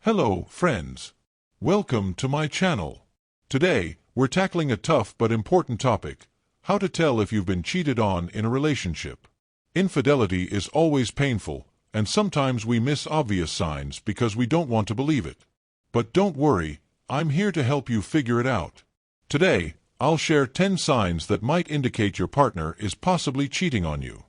Hello, friends. Welcome to my channel. Today, we're tackling a tough but important topic: how to tell if you've been cheated on in a relationship. Infidelity is always painful, and sometimes we miss obvious signs because we don't want to believe it. But don't worry, I'm here to help you figure it out. Today, I'll share 10 signs that might indicate your partner is possibly cheating on you.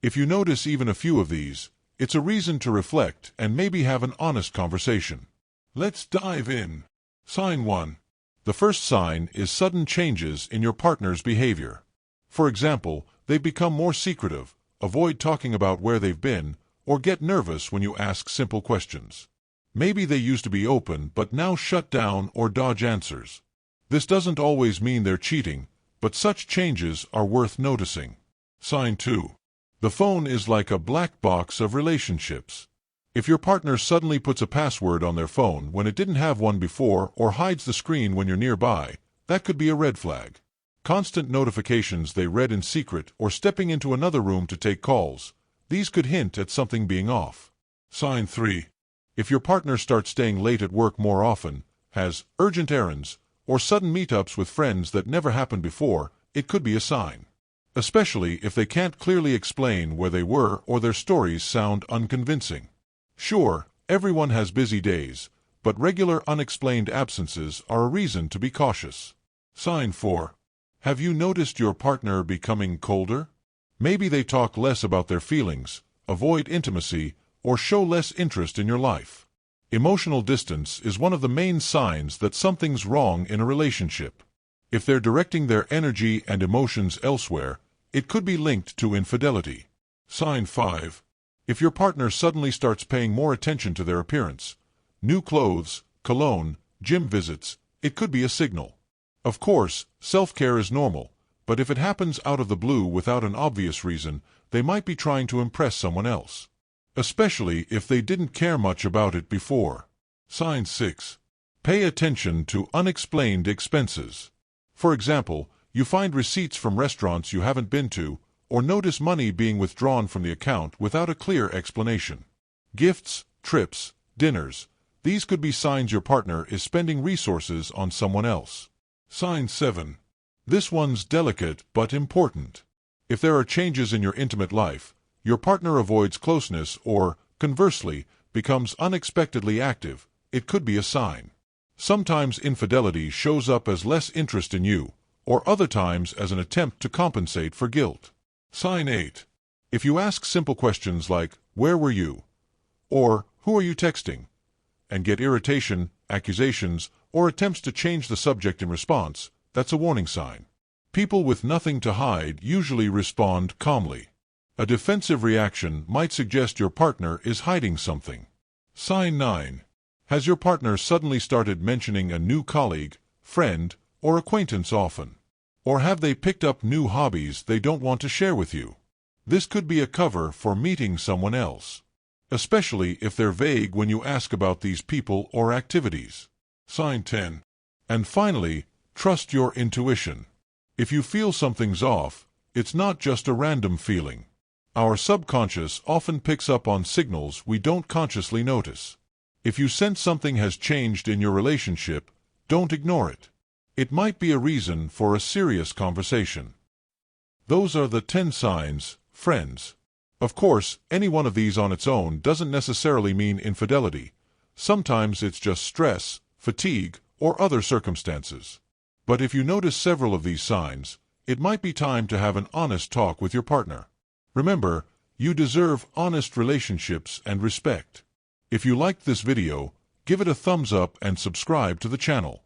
If you notice even a few of these, it's a reason to reflect and maybe have an honest conversation. Let's dive in. Sign 1. The first sign is sudden changes in your partner's behavior. For example, they become more secretive, avoid talking about where they've been, or get nervous when you ask simple questions. Maybe they used to be open but now shut down or dodge answers. This doesn't always mean they're cheating, but such changes are worth noticing. Sign 2. The phone is like a black box of relationships. If your partner suddenly puts a password on their phone when it didn't have one before or hides the screen when you're nearby, that could be a red flag. Constant notifications they read in secret or stepping into another room to take calls, these could hint at something being off. Sign 3. If your partner starts staying late at work more often, has urgent errands, or sudden meetups with friends that never happened before, it could be a sign. Especially if they can't clearly explain where they were or their stories sound unconvincing. Sure, everyone has busy days, but regular unexplained absences are a reason to be cautious. Sign 4. Have you noticed your partner becoming colder? Maybe they talk less about their feelings, avoid intimacy, or show less interest in your life. Emotional distance is one of the main signs that something's wrong in a relationship. If they're directing their energy and emotions elsewhere, it could be linked to infidelity. Sign 5. If your partner suddenly starts paying more attention to their appearance, new clothes, cologne, gym visits, it could be a signal. Of course, self-care is normal, but if it happens out of the blue without an obvious reason, they might be trying to impress someone else. Especially if they didn't care much about it before. Sign 6. Pay attention to unexplained expenses. For example, you find receipts from restaurants you haven't been to, or notice money being withdrawn from the account without a clear explanation. Gifts, trips, dinners, these could be signs your partner is spending resources on someone else. Sign 7. This one's delicate but important. If there are changes in your intimate life, your partner avoids closeness or, conversely, becomes unexpectedly active, it could be a sign. Sometimes infidelity shows up as less interest in you, or other times as an attempt to compensate for guilt. Sign 8. If you ask simple questions like, "Where were you?" or "Who are you texting?" and get irritation, accusations, or attempts to change the subject in response, that's a warning sign. People with nothing to hide usually respond calmly. A defensive reaction might suggest your partner is hiding something. Sign 9. Has your partner suddenly started mentioning a new colleague, friend, or acquaintance often? Or have they picked up new hobbies they don't want to share with you? This could be a cover for meeting someone else. Especially if they're vague when you ask about these people or activities. Sign 10. And finally, trust your intuition. If you feel something's off, it's not just a random feeling. Our subconscious often picks up on signals we don't consciously notice. If you sense something has changed in your relationship, don't ignore it. It might be a reason for a serious conversation. Those are the 10 signs, friends. Of course, any one of these on its own doesn't necessarily mean infidelity. Sometimes it's just stress, fatigue, or other circumstances. But if you notice several of these signs, it might be time to have an honest talk with your partner. Remember, you deserve honest relationships and respect. If you liked this video, give it a thumbs up and subscribe to the channel.